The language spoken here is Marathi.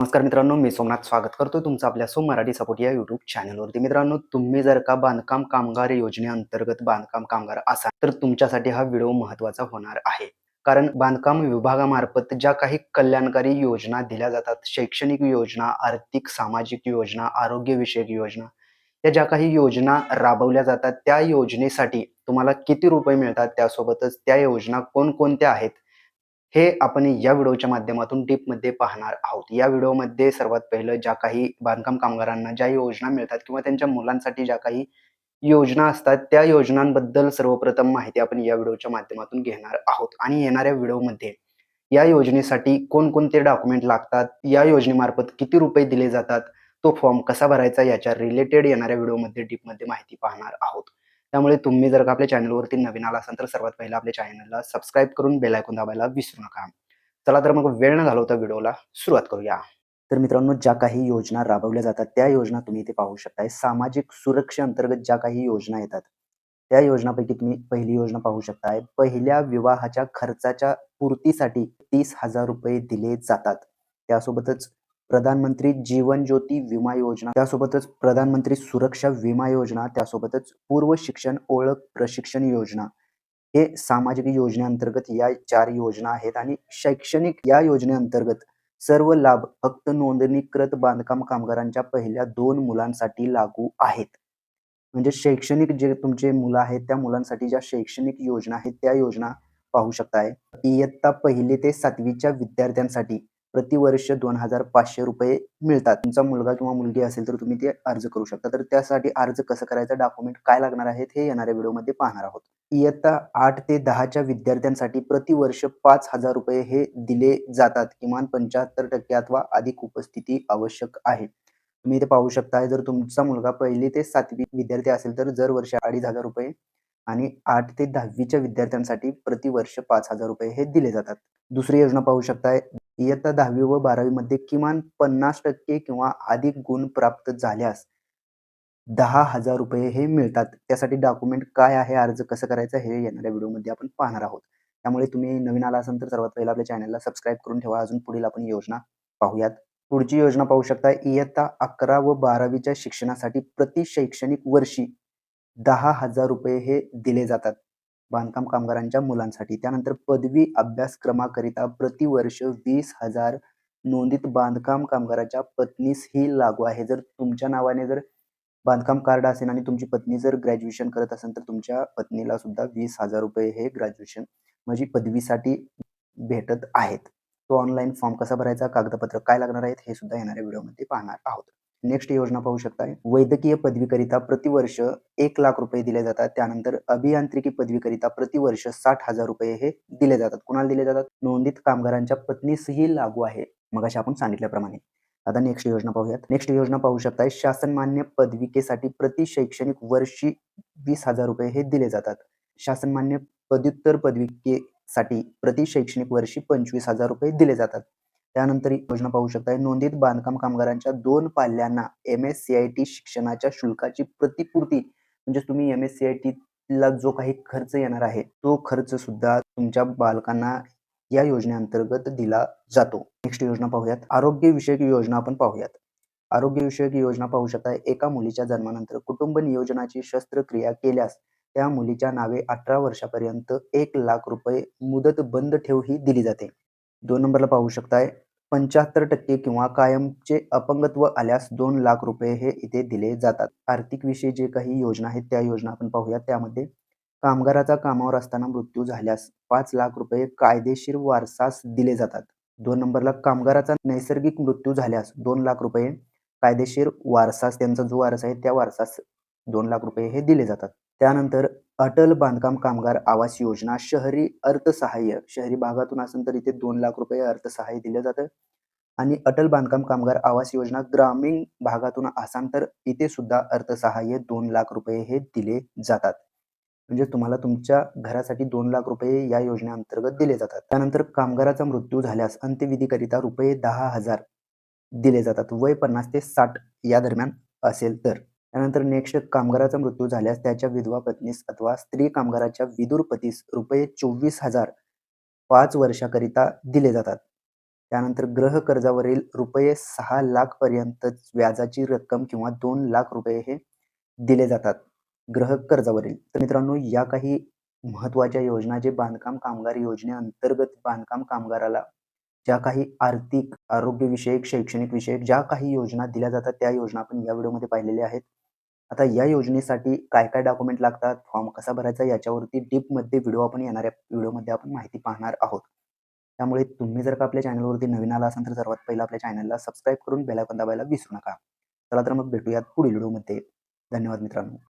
नमस्कार मित्रांनो, मी सोमनाथ स्वागत करतो तुमचं आपल्या मराठी सपोर्ट या यूट्यूब चॅनलवरती. मित्रांनो, तुम्ही जर का बांधकाम कामगार योजनेअंतर्गत बांधकाम कामगार असाल, तर तुमच्यासाठी हा व्हिडिओ महत्त्वाचा होणार आहे. कारण बांधकाम विभागामार्फत ज्या काही कल्याणकारी योजना दिल्या जातात, शैक्षणिक योजना, आर्थिक सामाजिक योजना, आरोग्यविषयक योजना, या ज्या काही योजना राबवल्या जातात, त्या योजनेसाठी तुम्हाला किती रुपये मिळतात, त्यासोबतच त्या योजना कोणकोणत्या आहेत, हे आपण या व्हिडिओच्या माध्यमातून डीपमध्ये पाहणार आहोत. या व्हिडिओमध्ये सर्वात पहिलं ज्या काही बांधकाम कामगारांना ज्या योजना मिळतात किंवा त्यांच्या मुलांसाठी ज्या काही योजना असतात, त्या योजनांबद्दल सर्वप्रथम माहिती आपण या व्हिडिओच्या माध्यमातून घेणार आहोत. आणि येणाऱ्या व्हिडिओमध्ये या योजनेसाठी कोणकोणते डॉक्युमेंट लागतात, या योजनेमार्फत किती रुपये दिले जातात, तो फॉर्म कसा भरायचा, याच्या रिलेटेड येणाऱ्या व्हिडिओमध्ये डीपमध्ये माहिती पाहणार आहोत. त्यामुळे तुम्ही जर का आपल्या चॅनलवरती नवीन आला असाल, तर सर्वात पहिला आपल्या चॅनलला सबस्क्राईब करून बेल आयकॉन दाबायला विसरू नका. चला तर मग वेळ न घालवता व्हिडिओला सुरुवात करूया. तर मित्रांनो, ज्या काही योजना राबवल्या जातात, त्या योजना तुम्ही इथे पाहू शकताय. सामाजिक सुरक्षेअंतर्गत ज्या काही योजना येतात, त्या योजनापैकी तुम्ही पहिली योजना पाहू शकताय. पहिल्या विवाहाच्या खर्चाच्या पूर्तीसाठी ₹30,000 दिले जातात. त्यासोबतच प्रधानमंत्री जीवन ज्योती विमा योजना, त्यासोबतच प्रधानमंत्री सुरक्षा विमा योजना, त्यासोबतच पूर्व शिक्षण ओळख प्रशिक्षण योजना, हे सामाजिक योजनेअंतर्गत या 4 योजना आहेत. आणि शैक्षणिक या योजनेअंतर्गत सर्व लाभ फक्त नोंदणीकृत बांधकाम कामगारांच्या पहिल्या 2 मुलांसाठी लागू आहेत. म्हणजे शैक्षणिक जे तुमचे मुलं आहेत, त्या मुलांसाठी ज्या शैक्षणिक योजना आहेत, त्या योजना पाहू शकताय. इयत्ता 1ली ते 7वीच्या विद्यार्थ्यांसाठी प्रतिवर्ष ₹2,500 मिळतात. तुमचा मुलगा किंवा मुलगी असेल तर तुम्ही ते अर्ज करू शकता. तर त्यासाठी अर्ज कसं करायचं, डॉक्युमेंट काय लागणार आहेत, हे येणाऱ्या व्हिडिओमध्ये पाहणार आहोत. इयत्ता 8 ते 10च्या विद्यार्थ्यांसाठी प्रतिवर्ष ₹5,000 हे दिले जातात. किमान 75% अथवा अधिक उपस्थिती आवश्यक आहे. तुम्ही इथे पाहू शकता, जर तुमचा मुलगा 1ली ते 7वी विद्यार्थी असेल तर दरवर्षी ₹2,500 आणि 8 ते 10वीच्या विद्यार्थ्यांसाठी प्रतिवर्ष ₹5,000 हे दिले जातात. दुसरी योजना पाहू शकताय. इयत्ता 10वी व 12वी मध्ये किमान 50% किंवा अधिक गुण प्राप्त झाल्यास ₹10,000 हे मिळतात. त्यासाठी डॉक्युमेंट काय आहे, अर्ज कसं करायचं, हे येणाऱ्या व्हिडिओमध्ये आपण पाहणार आहोत. त्यामुळे तुम्ही नवीन आला असाल तर सर्वात पहिला आपल्या चॅनलला सबस्क्राईब करून ठेवा. अजून पुढील आपण योजना पाहूयात. पुढची योजना पाहू शकता. इयत्ता 11 व 12वीच्या शिक्षणासाठी प्रति शैक्षणिक वर्षी ₹10,000 हे दिले जातात बांधकाम कामगारांच्या मुलांसाठी. त्यानंतर पदवी अभ्यासक्रमाकरिता प्रतिवर्ष 20,000 नोंदित बांधकाम कामगाराच्या पत्नीस ही लागू आहे. जर तुमच्या नावाने जर बांधकाम कार्ड असेल आणि तुमची पत्नी जर ग्रॅज्युएशन करत असेल, तर तुमच्या पत्नीला सुद्धा ₹20,000 हे ग्रॅज्युएशन म्हणजे पदवीसाठी भेटत आहेत. तो ऑनलाईन फॉर्म कसा भरायचा, कागदपत्र काय लागणार आहेत, हे सुद्धा येणाऱ्या व्हिडिओमध्ये पाहणार आहोत. नेक्स्ट योजना पाहू शकताय. वैद्यकीय पदवीकरिता प्रतिवर्ष ₹1,00,000 दिले जातात. त्यानंतर अभियांत्रिकी पदवीकरिता प्रतिवर्ष ₹60,000 हे दिले जातात. कुणाला दिले जातात? नोंदित कामगारांच्या पत्नीसही लागू आहे, मगाशी आपण सांगितल्याप्रमाणे. आता नेक्स्ट योजना पाहूयात. नेक्स्ट योजना पाहू शकताय. शासनमान्य पदविकेसाठी प्रति शैक्षणिक वर्षी ₹20,000 हे दिले जातात. शासनमान्य पदव्युत्तर पदविकेसाठी प्रति शैक्षणिक वर्षी ₹25,000 दिले जातात. त्यानंतर योजना पाहू शकताय. नोंदित बांधकाम कामगारांच्या 2 पाल्यांना एम-एस-सी-आय-टी शिक्षणाच्या शुल्काची प्रतिपूर्ती, म्हणजे तुम्ही एम-एस-सी-आय-टीला जो काही खर्च येणार आहे, तो खर्च सुद्धा तुमच्या बालकांना या योजनेअंतर्गत दिला जातो. नेक्स्ट योजना पाहूयात. आरोग्यविषयक योजना आपण पाहूयात. आरोग्यविषयक योजना पाहू शकता. एका मुलीच्या जन्मानंतर कुटुंब नियोजनाची शस्त्रक्रिया केल्यास त्या मुलीच्या नावे 18 वर्षापर्यंत ₹1,00,000 मुदत बंद ठेव ही दिली जाते. 2 नंबरला पाहू शकताय. 75% किंवा कायमचे अपंगत्व आल्यास ₹2,00,000 हे इथे दिले जातात. आर्थिक विषयी जे काही योजना आहेत, त्या योजना आपण पाहूयात. त्यामध्ये कामगाराचा कामावर असताना मृत्यू झाल्यास ₹5,00,000 कायदेशीर वारसास दिले जातात. 2 नंबरला कामगाराचा नैसर्गिक मृत्यू झाल्यास ₹2,00,000 कायदेशीर वारसास, त्यांचा जो वारस आहे त्या वारसास ₹2,00,000 हे दिले जातात. त्यानंतर अटल बांधकाम कामगार आवास योजना, शहरी अर्थसहाय्य, शहरी भागातून असेल तर इथे ₹2,00,000 अर्थसहाय्य दिलं जातं. आणि अटल बांधकाम कामगार आवास योजना ग्रामीण भागातून असाल तर इथे सुद्धा अर्थसहाय्य ₹2,00,000 हे दिले जातात. म्हणजे तुम्हाला तुमच्या घरासाठी ₹2,00,000 या योजनेअंतर्गत दिले जातात. त्यानंतर कामगाराचा मृत्यू झाल्यास अंत्यविधीकरिता ₹10,000 दिले जातात, वय 50 ते 60 या दरम्यान असेल तर. त्यानंतर नेक्स्ट, कामगाराचा मृत्यू झाल्यास त्याच्या विधवा पत्नीस अथवा स्त्री कामगाराच्या विधुर पतीस ₹24,000 5 वर्षाकरिता दिले जातात. त्यानंतर गृह कर्जावरील रुपये 6,00,000 पर्यंत व्याजाची रक्कम किंवा ₹2,00,000 हे दिले जातात गृह कर्जावरील. तर मित्रांनो, या काही महत्त्वाच्या योजना जे बांधकाम कामगार योजनेअंतर्गत बांधकाम कामगाराला ज्या काही आर्थिक, आरोग्यविषयक, शैक्षणिक विषयक ज्या काही योजना दिल्या जातात, त्या योजना आपण या व्हिडिओमध्ये पाहिलेल्या आहेत. आता या योजनेसाठी काय-काय डॉक्युमेंट लागतात, फॉर्म कसा भरायचा याच्यावरती डीपमध्ये व्हिडिओ आपण येणाऱ्या व्हिडिओमध्ये आपण माहिती पाहणार आहोत. त्यामुळे तुम्ही जर का आपल्या चॅनलवरती नवीन आला असाल तर सर्वात पहिलं आपल्या चॅनलला सबस्क्राईब करून बेल आयकॉन दाबायला विसरू नका. चला तर मग भेटूयात पुढील व्हिडिओमध्ये. धन्यवाद मित्रांनो.